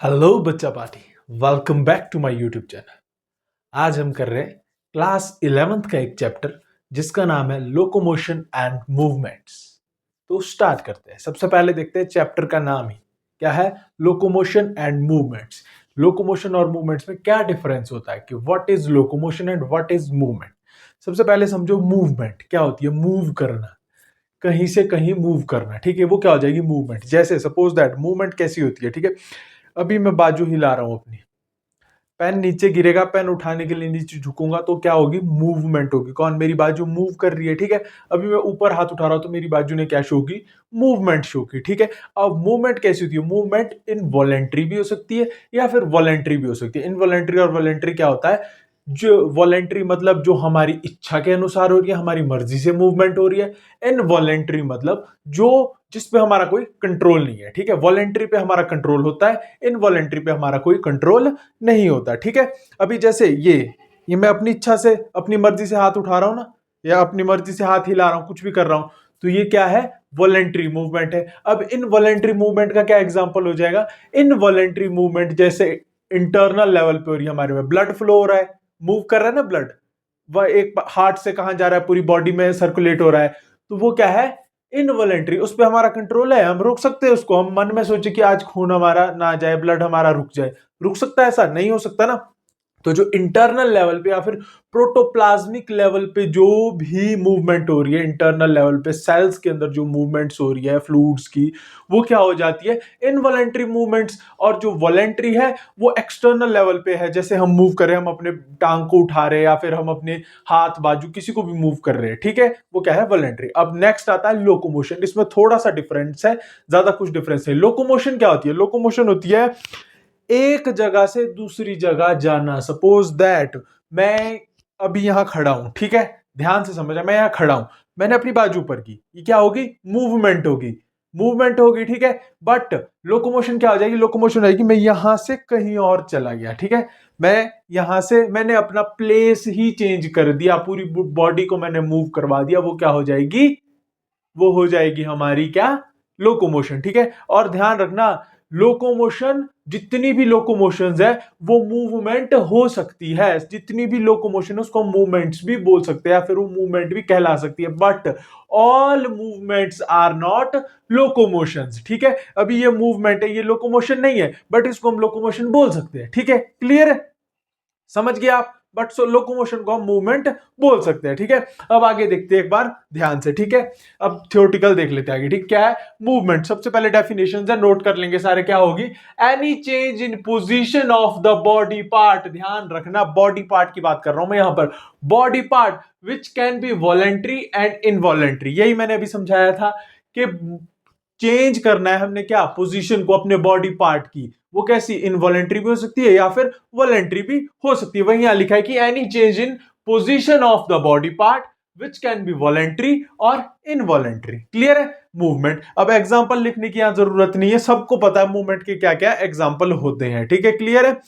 Hello बच्चा party. Welcome back to my YouTube channel. आज हम कर रहे हैं क्लास 11th का एक चैप्टर जिसका नाम है लोकोमोशन एंड मूवमेंट्स। तो स्टार्ट करते हैं। सबसे पहले देखते हैं चैप्टर का नाम ही क्या है, लोकोमोशन एंड मूवमेंट्स। लोकोमोशन और मूवमेंट्स में क्या डिफरेंस होता है कि what is locomotion and what is movement. सबसे पहले समझो मूवमेंट क्या होती है। मूव करना, कहीं से कहीं मूव करना, ठीक है, वो क्या हो जाएगी मूवमेंट। जैसे सपोज दैट मूवमेंट कैसी होती है, ठीक है, अभी मैं बाजू हिला रहा हूं अपनी, पेन नीचे गिरेगा, पेन उठाने के लिए नीचे झुकूंगा तो क्या होगी, मूवमेंट होगी। कौन, मेरी बाजू मूव कर रही है, ठीक है। अभी मैं ऊपर हाथ उठा रहा हूं तो मेरी बाजू ने क्या शो की, मूवमेंट शो की, ठीक है। अब मूवमेंट कैसी होती है, मूवमेंट इनवॉलेंट्री भी हो सकती है या फिर वॉलेंट्री भी हो सकती है। इनवॉलेंट्री और वॉलेंट्री क्या होता है, जो वॉलेंट्री मतलब जो हमारी इच्छा के अनुसार हो रही है, हमारी मर्जी से मूवमेंट हो रही है। इनवॉलेंट्री मतलब जो जिस पे हमारा कोई कंट्रोल नहीं है, ठीक है। वॉलेंट्री पे हमारा कंट्रोल होता है, इनवॉलेंट्री पे हमारा कोई कंट्रोल नहीं होता, ठीक है। अभी जैसे ये मैं अपनी इच्छा से अपनी मर्जी से हाथ उठा रहा हूं ना, या अपनी मर्जी से हाथ हिला रहा हूं, कुछ भी कर रहा हूं, तो ये क्या है, वॉलेंट्री मूवमेंट है। अब इनवॉलेंट्री मूवमेंट का क्या एग्जांपल हो जाएगा, इनवॉलेंट्री मूवमेंट जैसे इंटरनल लेवल पे हो रही है, हमारे में ब्लड फ्लो हो रहा है, मूव कर रहा है ना ब्लड, वह एक हार्ट से कहां जा रहा है, पूरी बॉडी में सर्कुलेट हो रहा है, तो वो क्या है, इनवॉलेंट्री। उस पर हमारा कंट्रोल है, हम रोक सकते हैं उसको। हम मन में सोचे कि आज खून हमारा ना जाए, ब्लड हमारा रुक जाए, रुक सकता है? ऐसा नहीं हो सकता ना। तो जो इंटरनल लेवल पे या फिर प्रोटोप्लाज्मिक लेवल पे जो भी मूवमेंट हो रही है, इंटरनल लेवल पे सेल्स के अंदर जो मूवमेंट्स हो रही है फ्लूइड्स की, वो क्या हो जाती है, इनवॉलेंट्री मूवमेंट्स। और जो वॉलेंट्री है वो एक्सटर्नल लेवल पे है, जैसे हम मूव कर रहे हैं, हम अपने टांग को उठा रहे हैं या फिर हम अपने हाथ बाजू किसी को भी मूव कर रहे हैं, ठीक है, वो क्या है, वॉलेंट्री। अब नेक्स्ट आता है लोकोमोशन। इसमें थोड़ा सा डिफरेंस है, ज्यादा कुछ डिफरेंस है। लोकोमोशन क्या होती है, लोकोमोशन होती है एक जगह से दूसरी जगह जाना। सपोज दैट मैं अभी यहां खड़ा हूं, ठीक है, ध्यान से समझा, मैं यहां खड़ा हूं, मैंने अपनी बाजू ऊपर की, ये क्या होगी, मूवमेंट होगी, मूवमेंट होगी, ठीक है। बट लोकोमोशन क्या हो जाएगी, लोकोमोशन आएगी मैं यहां से कहीं और चला गया, ठीक है, मैं यहां से मैंने अपना प्लेस ही चेंज कर दिया, पूरी बॉडी को मैंने मूव करवा दिया, वो क्या हो जाएगी, वो हो जाएगी हमारी क्या, लोकोमोशन, ठीक है। और ध्यान रखना, लोकोमोशन जितनी भी लोकोमोशंस है वो मूवमेंट हो सकती है, जितनी भी लोकोमोशन है उसको मूवमेंट्स भी बोल सकते हैं या फिर वो मूवमेंट भी कहला सकती है, but all movements are not locomotions, ठीक है। अभी ये मूवमेंट है, ये लोकोमोशन नहीं है, बट इसको हम लोकोमोशन बोल सकते हैं, ठीक है, क्लियर है, समझ गए आप। बट लोकोमोशन को हम मूवमेंट बोल सकते हैं, ठीक है। अब आगे देखते हैं एक बार ध्यान से, ठीक है। अब थ्योरेटिकल देख लेते हैं आगे, ठीक, क्या है मूवमेंट। सबसे पहले डेफिनेशन है, नोट कर लेंगे सारे, क्या होगी, any change in position of the body part. ध्यान रखना, बॉडी पार्ट की बात कर रहा हूं मैं यहां पर, body part which can be voluntary and involuntary. यही मैंने अभी समझाया था कि चेंज करना है हमने क्या, पोजीशन को अपने बॉडी पार्ट की, वो कैसी, इनवॉलेंट्री भी हो सकती है या फिर वॉलेंट्री भी हो सकती है। वही यहां लिखा है कि any change in position of the body part which can be voluntary और इनवॉलेंट्री, क्लियर है। मूवमेंट, अब एग्जांपल लिखने की यहां जरूरत नहीं है, सबको पता है मूवमेंट के क्या क्या एग्जांपल होते हैं, ठीक है, क्लियर है।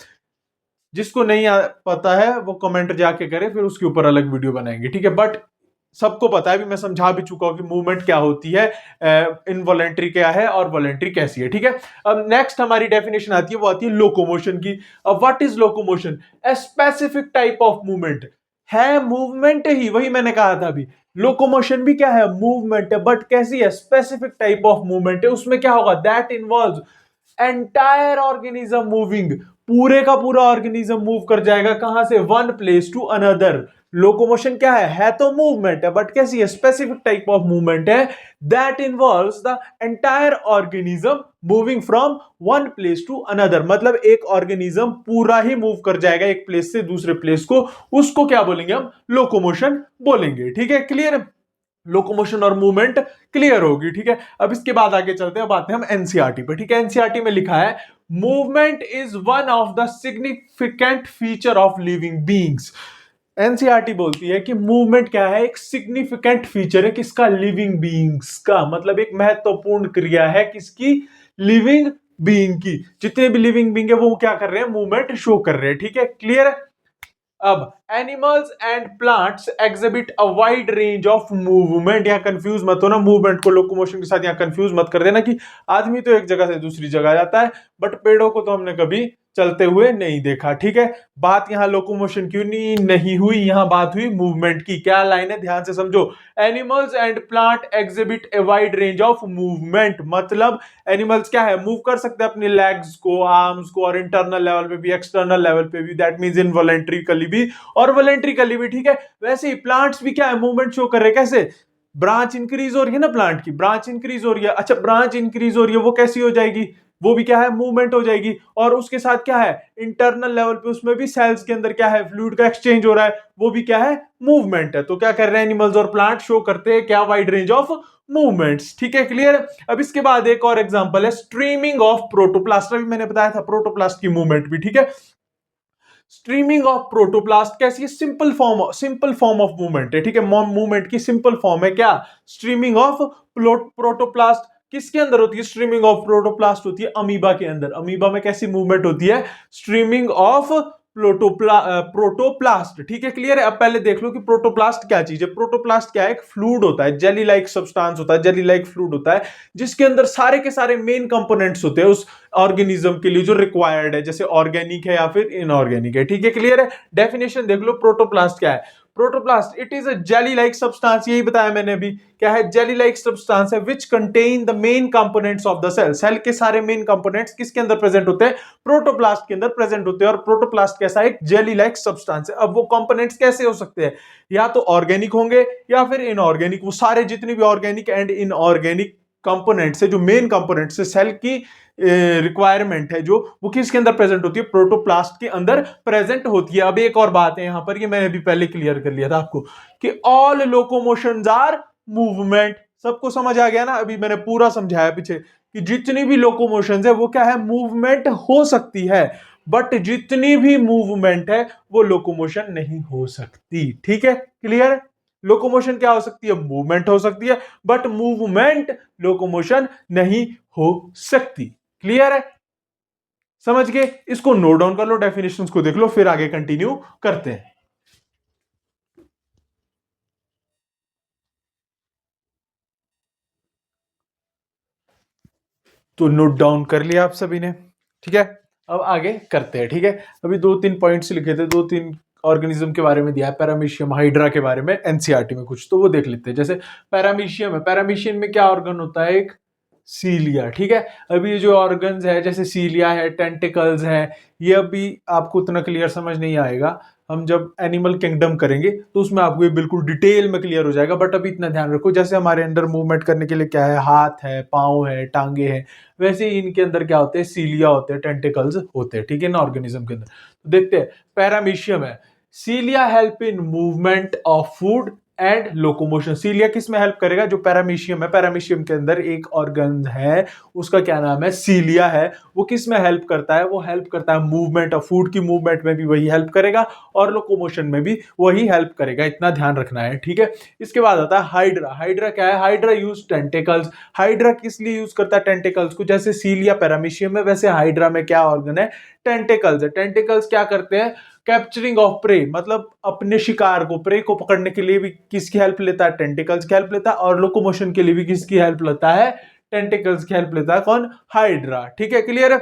जिसको नहीं पता है वो कमेंट जाके करे, फिर उसके ऊपर अलग वीडियो बनाएंगे, ठीक है। बट सबको पता है, भी मैं समझा भी चुका हूं कि मूवमेंट क्या होती है, इनवॉलेंट्री क्या है और वॉलेंट्री कैसी है, ठीक है। अब नेक्स्ट हमारी डेफिनेशन आती है, वो आती है लोकोमोशन की। अब what is locomotion, a specific type of movement, है मूवमेंट ही, वही मैंने कहा था अभी, लोकोमोशन भी क्या है, मूवमेंट है, बट कैसी है, स्पेसिफिक टाइप ऑफ मूवमेंट है। उसमें क्या होगा, that involves entire organism moving, पूरे का पूरा ऑर्गेनिज्म मूव कर जाएगा, कहां से, one place to another. Locomotion क्या है तो मूवमेंट है, बट कैसी है, स्पेसिफिक टाइप ऑफ मूवमेंट है, that involves the entire organism moving from one place to another. मतलब एक ऑर्गेनिज्म पूरा ही मूव कर जाएगा एक प्लेस से दूसरे प्लेस को, उसको क्या बोलेंगे हम, लोकोमोशन बोलेंगे, ठीक है, क्लियर। लोकोमोशन और मूवमेंट क्लियर होगी, ठीक है। अब इसके बाद आगे चलते हैं, बात है हम एनसीईआरटी पे, ठीक है। एनसीईआरटी में लिखा है, movement is one of the significant feature of living beings. NCERT बोलती है कि मूवमेंट क्या है, एक सिग्निफिकेंट फीचर है किसका, लिविंग बीइंग्स का, मतलब एक महत्वपूर्ण क्रिया है किसकी, लिविंग बीइंग की। जितने भी लिविंग बीइंग है वो क्या कर रहे हैं, मूवमेंट शो कर रहे हैं, ठीक है, क्लियर है। अब animals and plants exhibit a wide range of movement, यहां कंफ्यूज मत हो ना, मूवमेंट को लोकोमोशन के साथ यहां कंफ्यूज मत कर देना कि आदमी तो एक जगह से दूसरी जगह जाता है बट पेड़ों को तो हमने कभी चलते हुए नहीं देखा। ठीक है, बात यहां लोकोमोशन क्यों नहीं हुई, यहां बात हुई मूवमेंट की। क्या लाइन है, ध्यान से समझो। Animals and plant exhibit a wide range of movement, मतलब एनिमल्स क्या है, मूव कर सकते हैं अपने लेग्स को, आर्म्स को, और इंटरनल लेवल पे भी, एक्सटर्नल लेवल पे भी, दैट मींस इनवॉलंटरीकली भी और वॉलंटरीकली भी। ठीक है, वैसे ही प्लांट्स भी क्या है, मूवमेंट शो कर रहे हैं। कैसे, ब्रांच इंक्रीज हो रही है ना, प्लांट की ब्रांच इंक्रीज हो रही है। अच्छा, ब्रांच इंक्रीज हो रही है, वो कैसी हो जाएगी, वो भी क्या है, मूवमेंट हो जाएगी। और उसके साथ क्या है, इंटरनल लेवल पे उसमें भी सेल्स के अंदर क्या है, फ्लूइड का एक्सचेंज हो रहा है, वो भी क्या है, मूवमेंट है। तो क्या कर रहे हैं एनिमल्स और प्लांट, शो करते हैं क्या, वाइड रेंज ऑफ मूवमेंट्स। ठीक है, क्लियर। अब इसके बाद एक और एग्जांपल है, स्ट्रीमिंग ऑफ प्रोटोप्लास्ट। अभी मैंने बताया था प्रोटोप्लास्ट की मूवमेंट भी। ठीक है, स्ट्रीमिंग ऑफ प्रोटोप्लास्ट कैसी है, सिंपल फॉर्म ऑफ मूवमेंट है। ठीक है, मूवमेंट की सिंपल फॉर्म है क्या, स्ट्रीमिंग ऑफ प्रोटोप्लास्ट। किसके अंदर होती है स्ट्रीमिंग ऑफ प्रोटोप्लास्ट, होती है अमीबा के अंदर। अमीबा में कैसी मूवमेंट होती है, स्ट्रीमिंग ऑफ प्रोटोप्लास्ट। ठीक है, क्लियर है। अब पहले देख लो कि प्रोटोप्लास्ट क्या चीज है। प्रोटोप्लास्ट क्या है, एक फ्लूइड होता है, जेली लाइक सब्सटेंस होता है, जेली लाइक फ्लूइड होता है, जिसके अंदर सारे के सारे मेन कंपोनेंट्स होते हैं उस ऑर्गेनिज्म के लिए जो रिक्वायर्ड है, जैसे ऑर्गेनिक है या फिर इनऑर्गेनिक है। ठीक है, क्लियर है। डेफिनेशन देख लो, प्रोटोप्लास्ट क्या है। Protoplast, it is a jelly like substance, यही बताया मैंने अभी, क्या है, जेली लाइक सब्सटेंस है, which contain the main components of the cell. Cell के सारे मेन कंपोनेंट्स किसके अंदर प्रेजेंट होते हैं, प्रोटोप्लास्ट के अंदर प्रेजेंट होते हैं। और प्रोटोप्लास्ट कैसा एक जेली लाइक सब्सटेंस है। अब वो कंपोनेंट्स कैसे हो सकते हैं, या तो ऑर्गेनिक होंगे या फिर इनऑर्गेनिक। वो सारे जितने भी ऑर्गेनिक एंड इनऑर्गेनिक कंपोनेंट्स है, जो मेन कंपोनेंट्स है सेल की रिक्वायरमेंट है, जो वो किसके अंदर प्रेजेंट होती है, प्रोटोप्लास्ट के अंदर प्रेजेंट होती है। अब एक और बात है यहां पर, ये मैंने भी पहले क्लियर कर लिया था आपको, कि ऑल लोकोमोशंस आर मूवमेंट। सबको समझ आ गया ना, अभी मैंने पूरा समझाया पीछे कि जितनी भी लोकोमोशंस है वो क्या है, मूवमेंट हो सकती है, बट जितनी भी मूवमेंट है वो लोकोमोशन नहीं हो सकती। ठीक है, क्लियर। लोकोमोशन क्या हो सकती है, मूवमेंट हो सकती है, बट मूवमेंट लोकोमोशन नहीं हो सकती। क्लियर है, समझ गए। इसको नोट डाउन कर लो, डेफिनेशंस को देख लो, फिर आगे कंटिन्यू करते हैं। तो नोट डाउन कर लिया आप सभी ने, ठीक है। अब आगे करते हैं। ठीक है, अभी 2-3 पॉइंट्स लिखे थे, 2-3 ऑर्गेनिज्म के बारे में दिया है, पैरामीशियम, हाइड्रा के बारे में एनसीईआरटी में कुछ, तो वो देख लेते हैं। जैसे पैरामीशियम है, पैरामीशियम में क्या ऑर्गन होता है, एक सीलिया। ठीक है, अभी ये जो ऑर्गन्स है, जैसे सीलिया है, टेंटिकल्स है, ये अभी आपको उतना क्लियर समझ नहीं आएगा। हम जब एनिमल किंगडम करेंगे तो उसमें आपको ये बिल्कुल डिटेल में क्लियर हो जाएगा। बट अभी इतना ध्यान रखो, जैसे हमारे अंदर मूवमेंट करने के लिए क्या है, हाथ है, पाँव है, टांगे हैं, वैसे ही इनके अंदर क्या होते हैं, सीलिया होते हैं, टेंटिकल्स होते हैं। ठीक है, इन ऑर्गेनिज्म के अंदर। तो देखते हैं, पैरामीशियम है, cilia help in movement of food and locomotion. Cilia किस में हेल्प करेगा, जो पैरामीशियम है, पैरामीशियम के अंदर एक ऑर्गन है, उसका क्या नाम है, सीलिया है। वो किस में हेल्प करता है, वो हेल्प करता है मूवमेंट ऑफ फूड की, मूवमेंट में भी वही हेल्प करेगा और लोकोमोशन में भी वही हेल्प करेगा, इतना ध्यान रखना है। ठीक है, इसके बाद आता है हाइड्रा। हाइड्रा क्या है, हाइड्रा यूज टेंटिकल्स। हाइड्रा किस लिए यूज करता है टेंटिकल्स को, जैसे सीलिया पैरामीशियम में, वैसे हाइड्रा में क्या ऑर्गन है, टेंटिकल्स है। टेंटिकल्स क्या करते हैं, कैप्चरिंग ऑफ प्रे, मतलब अपने शिकार को, प्रे को पकड़ने के लिए भी किसकी हेल्प लेता है, टेंटिकल्स की हेल्प लेता है। और लोकोमोशन के लिए भी किसकी हेल्प लेता है, टेंटिकल्स की हेल्प लेता है। कौन, हाइड्रा। ठीक है, क्लियर है।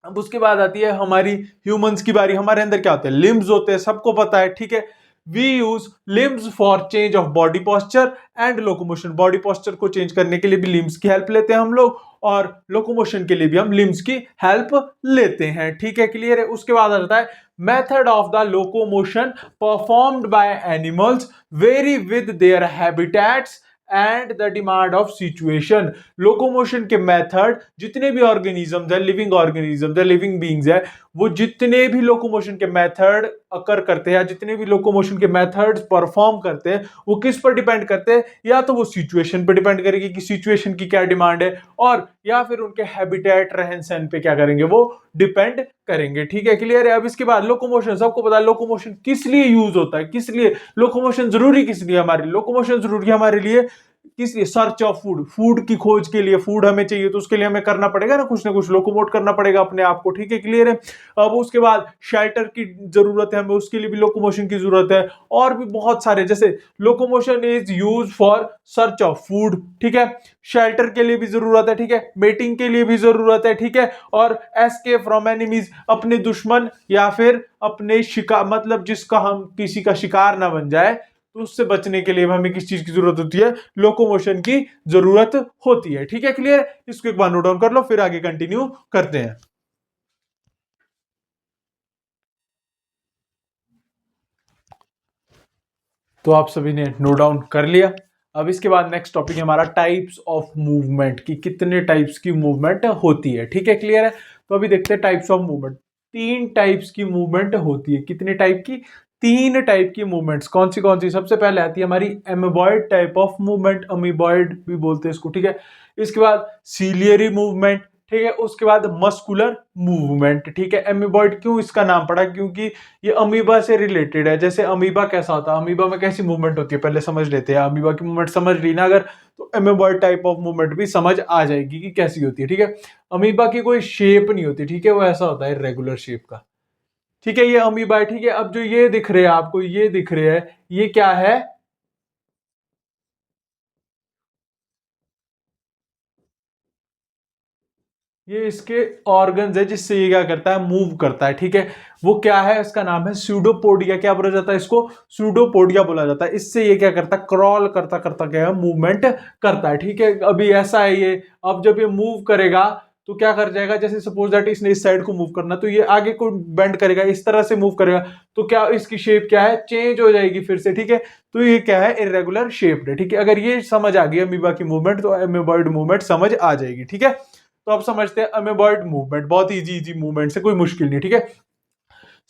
अब उसके बाद आती है हमारी ह्यूमंस की बारी। हमारे अंदर क्या होते हैं, लिम्स होते हैं, सबको पता है। ठीक है, we use limbs for change of body posture and locomotion. Body posture को चेंज करने के लिए भी लिम्स की हेल्प लेते हैं हम लोग, और लोकोमोशन के लिए भी हम लिम्स की हेल्प लेते हैं। ठीक है, क्लियर है। उसके बाद आता है method of the locomotion performed by animals very with their habitats and the demand of situation. Locomotion के मेथड, जितने भी ऑर्गेनिज्म है, लिविंग ऑर्गेनिज्म है, लिविंग बींग्स है, वो जितने भी लोकोमोशन के मेथड अकर करते हैं, जितने भी लोकोमोशन के मेथड्स परफॉर्म करते हैं, वो किस पर डिपेंड करते हैं, या तो वो सिचुएशन पर डिपेंड करेगी कि सिचुएशन की क्या डिमांड है, और या फिर उनके हैबिटेट, रहन सहन पे क्या करेंगे, वो डिपेंड करेंगे। ठीक है, क्लियर है। अब इसके बाद लोकोमोशन, सबको पता है लोकोमोशन किस लिए यूज होता है, किस लिए लोकोमोशन जरूरी, किस लिए हमारे लोकोमोशन जरूरी है, हमारे लिए किस लिए? सर्च ऑफ फूड, फूड की खोज के लिए, फूड हमें चाहिए तो उसके लिए हमें करना पड़ेगा ना कुछ लोकोमोट करना पड़ेगा अपने आप को, ठीक है, क्लियर है। अब उसके बाद शेल्टर की जरूरत है हमें, उसके लिए भी लोकोमोशन की जरूरत है, और भी बहुत सारे, जैसे locomotion is use for search of food, ठीक है, शेल्टर के लिए भी जरूरत है, ठीक है, मेटिंग के लिए भी जरूरत है, ठीक है, और एस्केप फ्रॉम एनिमीज, अपने दुश्मन या फिर अपने शिकार, मतलब जिसका हम किसी का शिकार ना बन जाए, तो उससे बचने के लिए हमें किस चीज की जरूरत होती है? लोकोमोशन की जरूरत होती है, ठीक है, क्लियर। इसको एक बार नोट डाउन कर लो, फिर आगे कंटिन्यू करते हैं। तो आप सभी ने नोट डाउन कर लिया। अब इसके बाद नेक्स्ट टॉपिक है हमारा टाइप्स ऑफ मूवमेंट, की कितने टाइप्स की मूवमेंट होती है, ठीक है, क्लियर है। तो अभी देखते हैं टाइप्स ऑफ मूवमेंट। 3 टाइप्स की मूवमेंट होती है। कितने टाइप की? 3 टाइप की मूवमेंट्स। कौन सी? सबसे पहले आती है हमारी amoeboid type of movement, amoeboid भी बोलते हैं इसको, ठीक है। इसके बाद सीलियरी मूवमेंट, ठीक है। उसके बाद मस्कुलर मूवमेंट, ठीक है। एमीबॉयड क्यों इसका नाम पड़ा? क्योंकि ये अमीबा से रिलेटेड है। जैसे अमीबा कैसा होता है, अमीबा में कैसी मूवमेंट होती है पहले समझ लेते हैं। अमीबा की मूवमेंट समझ ली ना अगर, तो एमीबॉयड टाइप ऑफ मूवमेंट भी समझ आ जाएगी कि कैसी होती है, ठीक है। अमीबा की कोई शेप नहीं होती, ठीक है, वो ऐसा होता है रेगुलर शेप का, ठीक है। ये अमीबा है, ठीक है। अब जो ये दिख रहे हैं आपको, ये दिख रहे हैं, ये क्या है? ये इसके ऑर्गन्स है जिससे ये क्या करता है? मूव करता है, ठीक है। वो क्या है? इसका नाम है सूडोपोडिया। क्या बोला जाता है इसको? सूडोपोडिया बोला जाता है। इससे ये क्या करता है? क्रॉल करता करता क्या है? मूवमेंट करता है, ठीक है। अभी ऐसा है ये, अब जब ये मूव करेगा तो क्या कर जाएगा? जैसे सपोज दैट इसने इस साइड को मूव करना, तो ये आगे को बेंड करेगा, इस तरह से मूव करेगा, तो क्या इसकी शेप क्या है? चेंज हो जाएगी फिर से, ठीक है। तो ये क्या है? इरेगुलर शेप्ड है, ठीक है। अगर ये समझ आ गई अमीबा की मूवमेंट, तो अमीबॉयड मूवमेंट समझ आ जाएगी, ठीक है। तो आप समझते हैं अमीबॉयड मूवमेंट बहुत इजी मूवमेंट है, कोई मुश्किल नहीं, ठीक है।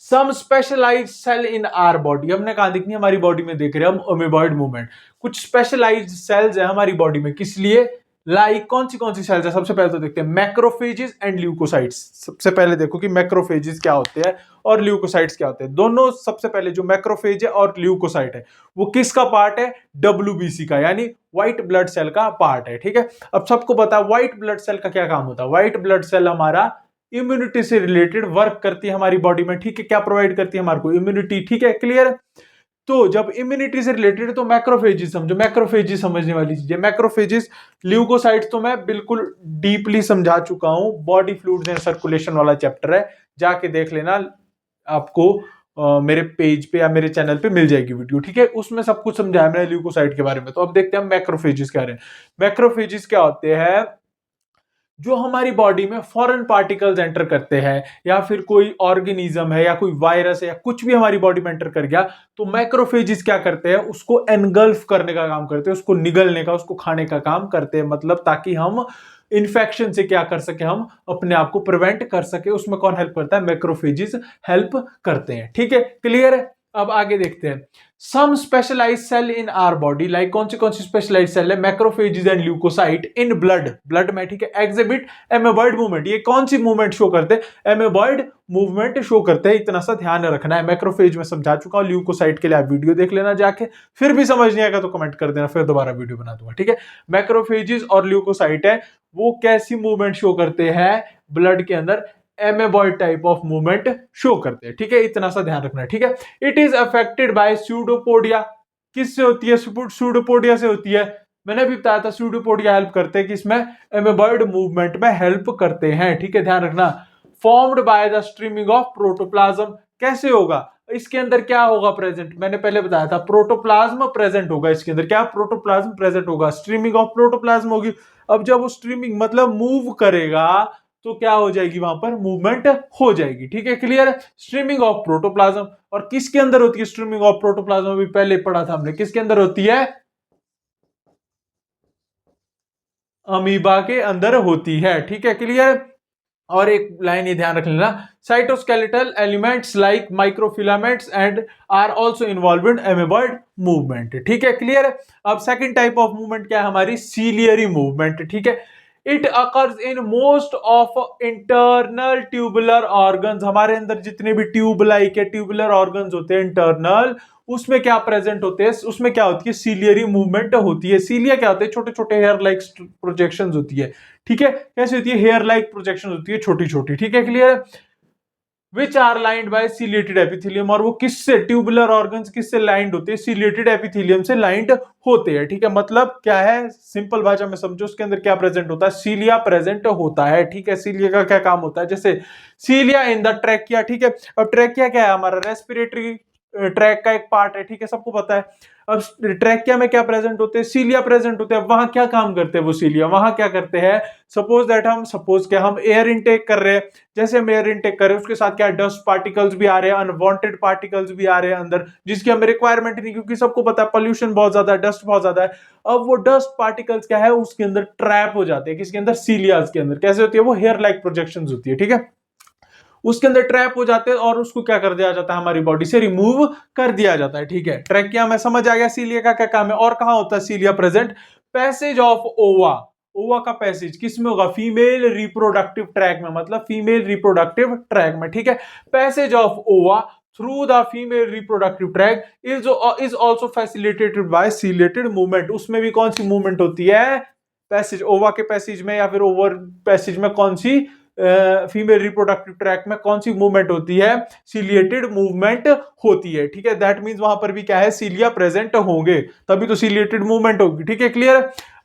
Some specialised cell in our body, हमने कहा देखनी हमारी बॉडी में देख रहे हैं हम अमीबॉयड मूवमेंट। कुछ स्पेशलाइज्ड सेल्स है हमारी बॉडी में, किस लिए? लाइक कौन सी सेल्स है? सबसे पहले तो देखते हैं मैक्रोफेजेस एंड ल्यूकोसाइट्स। सबसे पहले देखो कि मैक्रोफेजेस क्या होते हैं और ल्यूकोसाइट्स क्या होते हैं। दोनों, सबसे पहले जो मैक्रोफेज है और ल्यूकोसाइट है, वो किसका पार्ट है? डब्ल्यूबीसी का, यानी व्हाइट ब्लड सेल का पार्ट है, ठीक है। अब सबको पता है व्हाइट ब्लड सेल का क्या काम होता है। व्हाइट ब्लड सेल हमारा इम्यूनिटी से रिलेटेड वर्क करती है हमारी बॉडी में, ठीक है। क्या प्रोवाइड करती है हमारे को? इम्यूनिटी, ठीक है, क्लियर। तो जब इम्यूनिटी से रिलेटेड, तो मैक्रोफेजिस समझो, मैक्रोफेजिस समझने वाली चीज है। मैक्रोफेजिस, ल्यूकोसाइट्स तो मैं बिल्कुल डीपली समझा चुका हूं, बॉडी फ्लूइड्स एंड सर्कुलेशन वाला चैप्टर है, जाके देख लेना, आपको मेरे पेज पे या मेरे चैनल पे मिल जाएगी वीडियो, ठीक है। उसमें सब कुछ समझाया मैंने ल्यूकोसाइट के बारे में। तो अब देखते हैं मैक्रोफेजिस क्या है। मैक्रोफेजिस क्या होते हैं? जो हमारी बॉडी में फॉरेन पार्टिकल्स एंटर करते हैं, या फिर कोई ऑर्गेनिज्म है या कोई वायरस है या कुछ भी हमारी बॉडी में एंटर कर गया, तो मैक्रोफेजिस क्या करते हैं? उसको एनगल्फ करने का काम करते हैं, उसको निगलने का, उसको खाने का काम करते हैं, मतलब ताकि हम इन्फेक्शन से क्या कर सके? हम अपने आप को प्रिवेंट कर सके। उसमें कौन हेल्प करता है? मैक्रोफेजिस हेल्प करते हैं, ठीक है, क्लियर है। अब आगे देखते हैं। Some specialised cell in our body, like कौन सी स्पेशलाइज्ड सेल है? Macrophages and leucocyte in blood, blood में, ठीक है, एग्जिबिट एमेबॉयड मूवमेंट। ये कौन सी मूवमेंट शो करते हैं? एमेबॉयड मूवमेंट शो करते हैं। इतना सा ध्यान रखना है। मैक्रोफेज में समझा चुका हूं, ल्यूकोसाइट के लिए आप वीडियो देख लेना जाके। फिर भी समझ नहीं आएगा तो कमेंट कर देना, फिर दोबारा वीडियो बना दूंगा, ठीक है। मैक्रोफेजेस और ल्यूकोसाइट है, वो कैसी मूवमेंट शो करते हैं ब्लड के अंदर? एमेबॉयड टाइप ऑफ मूवमेंट शो करते हैं, ठीक है। इतना सा ध्यान रखना है, ठीक है। It is affected by pseudopodia. किससे होती है? सूडोपोडिया से होती है। मैंने भी बताया था सूडोपोडिया हेल्प करते हैं, किसमें? एमेबॉयड मूवमेंट में हेल्प करते हैं, ठीक है, ध्यान रखना। Formed by the streaming of protoplasm. कैसे होगा? इसके अंदर क्या होगा प्रेजेंट? मैंने पहले बताया था, प्रोटोप्लाज्म प्रेजेंट होगा इसके अंदर। क्या? प्रोटोप्लाज्म प्रेजेंट होगा, स्ट्रीमिंग ऑफ प्रोटोप्लाज्म होगी। अब जब वो स्ट्रीमिंग मतलब मूव करेगा, तो क्या हो जाएगी? वहां पर मूवमेंट हो जाएगी, ठीक है, क्लियर है। स्ट्रीमिंग ऑफ प्रोटोप्लाज्म, और किसके अंदर होती है स्ट्रीमिंग ऑफ प्रोटोप्लाज्म? भी पहले पढ़ा था हमने, किसके अंदर होती है? अमीबा के अंदर होती है, ठीक है, क्लियर। और एक लाइन ये ध्यान रख लेना, cytoskeletal elements like microfilaments and are also involve in amoeboid movement, ठीक है, क्लियर है। अब सेकंड टाइप ऑफ मूवमेंट क्या है हमारी? सीलियरी मूवमेंट, ठीक है। It occurs in most of internal tubular organs, हमारे अंदर जितने भी ट्यूब लाइक है ट्यूबुलर ऑर्गन्स होते हैं इंटरनल, उसमें क्या प्रेजेंट होते हैं, उसमें क्या होती है, सीलियरी मूवमेंट होती है। सीलिया क्या होते हैं, छोटे छोटे हेयर लाइक प्रोजेक्शंस होती है, ठीक है। कैसे होती है, हेयर लाइक प्रोजेक्शन होती है छोटी छोटी, ठीक है, clear. Which are lined by ciliated epithelium, और वो किससे, ट्यूबुलर ऑर्गन्स किससे लाइंड होते हैं, सीलिएटेड एपिथेलियम से लाइंड होते हैं, ठीक है। मतलब क्या है, सिंपल भाषा में समझो, उसके अंदर क्या प्रेजेंट होता है, सीलिया प्रेजेंट होता है, ठीक है। सीलिया का क्या काम होता है, जैसे सीलिया इन द ट्रैकिया, ठीक है। अब ट्रैकिया क्या है, हमारा रेस्पिरेटरी ट्रैक का एक पार्ट है, ठीक है, सबको पता है। अब ट्रैकिया में क्या प्रेजेंट होते हैं, सीलिया प्रेजेंट होते हैं। वहां क्या काम करते हैं वो सीलिया, वहां क्या करते हैं, सपोज क्या हम एयर इनटेक कर रहे हैं, जैसे हम एयर इनटेक कर रहे हैं उसके साथ क्या डस्ट पार्टिकल्स भी आ रहे हैं, अनवांटेड पार्टिकल्स भी आ रहे हैं अंदर, जिसकी हमें रिक्वायरमेंट नहीं, क्योंकि सबको पता है पॉल्यूशन बहुत ज्यादा है, डस्ट बहुत ज्यादा है। अब वो डस्ट पार्टिकल्स क्या है, उसके अंदर ट्रैप हो जाते हैं, किसके अंदर, सीलियाज के अंदर। कैसे होती है वो, हेयर लाइक प्रोजेक्शंस होती है, ठीक है, उसके अंदर ट्रैप हो जाते हैं और उसको क्या कर दिया जाता है, हमारी बॉडी से रिमूव कर दिया जाता है, ठीक है। ट्रैकिया में समझ आ गया सीलिया का क्या काम है। और कहां होता है सीलिया प्रेजेंट, पैसेज ऑफ ओवा, ओवा का पैसेज किसमें होगा, फीमेल रिप्रोडक्टिव ट्रैक में, मतलब फीमेल रिप्रोडक्टिव ट्रैक में, ठीक है। पैसेज ऑफ ओवा through the female reproductive tract is also facilitated bye ciliated movement. उसमें भी कौन सी मूवमेंट होती है, पैसेज, ओवा के पैसेज में या फिर ओवर पैसेज में कौन सी, फीमेल रिप्रोडक्टिव ट्रैक में कौन सी मूवमेंट होती है, सीलिएटेड मूवमेंट होती है, ठीक है। दैट मींस वहां पर भी क्या है, सीलिया प्रेजेंट होंगे, तभी तो सीलिएटेड मूवमेंट होगी, ठीक है, क्लियर।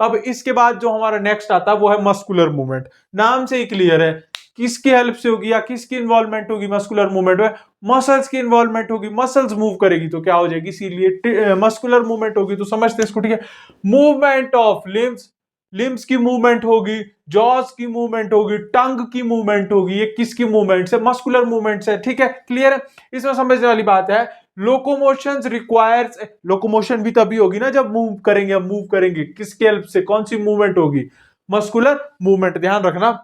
अब इसके बाद जो हमारा नेक्स्ट आता है वो है मस्कुलर मूवमेंट। नाम से ही क्लियर है, किसकी हेल्प से होगी या किसकी इन्वॉल्वमेंट होगी मस्कुलर मूवमेंट में, मसल्स की इन्वॉल्वमेंट होगी। मसल्स मूव करेगी तो क्या हो जाएगी, सीलिएटेड मस्कुलर मूवमेंट होगी, तो समझते हैं इसको, ठीक है। मूवमेंट ऑफ लिम्स, लिम्स की मूवमेंट होगी, जॉस की मूवमेंट होगी, टंग की मूवमेंट होगी, ये किसकी मूवमेंट है, मस्कुलर मूवमेंट है, ठीक है, क्लियर है। इसमें समझने वाली बात है, लोकोमोशन रिक्वायर्स, लोकोमोशन भी तभी होगी ना जब मूव करेंगे, हम मूव करेंगे किसके हेल्प से, कौन सी मूवमेंट होगी, मस्कुलर मूवमेंट, ध्यान रखना।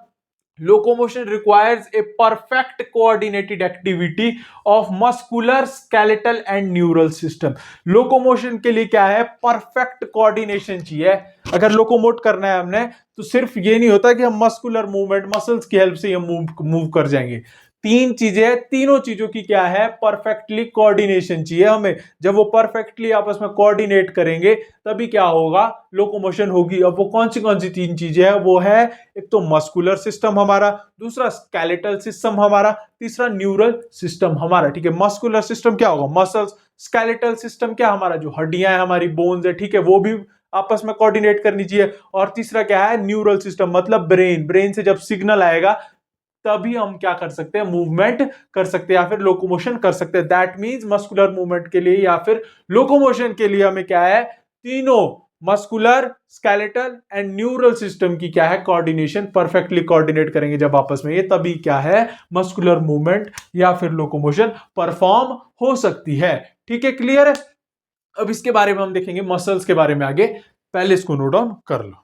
Locomotion requires a perfect coordinated activity of muscular, skeletal and neural system. Locomotion के लिए क्या है, परफेक्ट कोऑर्डिनेशन चाहिए। अगर लोकोमोट करना है हमने, तो सिर्फ ये नहीं होता कि हम मस्कुलर मूवमेंट, मसल्स की हेल्प से हम मूव कर जाएंगे। तीन चीजें, तीनों चीजों की क्या है, परफेक्टली कोऑर्डिनेशन चाहिए हमें। जब वो परफेक्टली आपस में कोऑर्डिनेट करेंगे तभी क्या होगा, लोकोमोशन होगी। अब वो कौन सी तीन चीजें हैं, वो है एक तो मस्कुलर सिस्टम हमारा, दूसरा स्केलेटल सिस्टम हमारा, तीसरा न्यूरल सिस्टम हमारा, ठीक है। मस्कुलर सिस्टम क्या होगा, मसल्स, स्केलेटल सिस्टम क्या हमारा, जो हड्डियां हैं हमारी, बोन्स है, ठीक है, वो भी आपस में कोऑर्डिनेट करनी चाहिए। और तीसरा क्या है, न्यूरल सिस्टम, मतलब ब्रेन, ब्रेन से जब सिग्नल आएगा तभी हम क्या कर सकते हैं, मूवमेंट कर सकते हैं या फिर लोकोमोशन कर सकते हैं। दैट मींस मस्कुलर मूवमेंट के लिए या फिर लोकोमोशन के लिए हमें क्या है, तीनों muscular, skeletal and neural system की क्या है, कोऑर्डिनेशन, परफेक्टली कोऑर्डिनेट करेंगे जब आपस में, ये तभी क्या है, मस्कुलर मूवमेंट या फिर लोकोमोशन परफॉर्म हो सकती है, ठीक है, क्लियर है। अब इसके बारे में हम देखेंगे, मसल्स के बारे में आगे, पहले इसको नोट डाउन कर लो।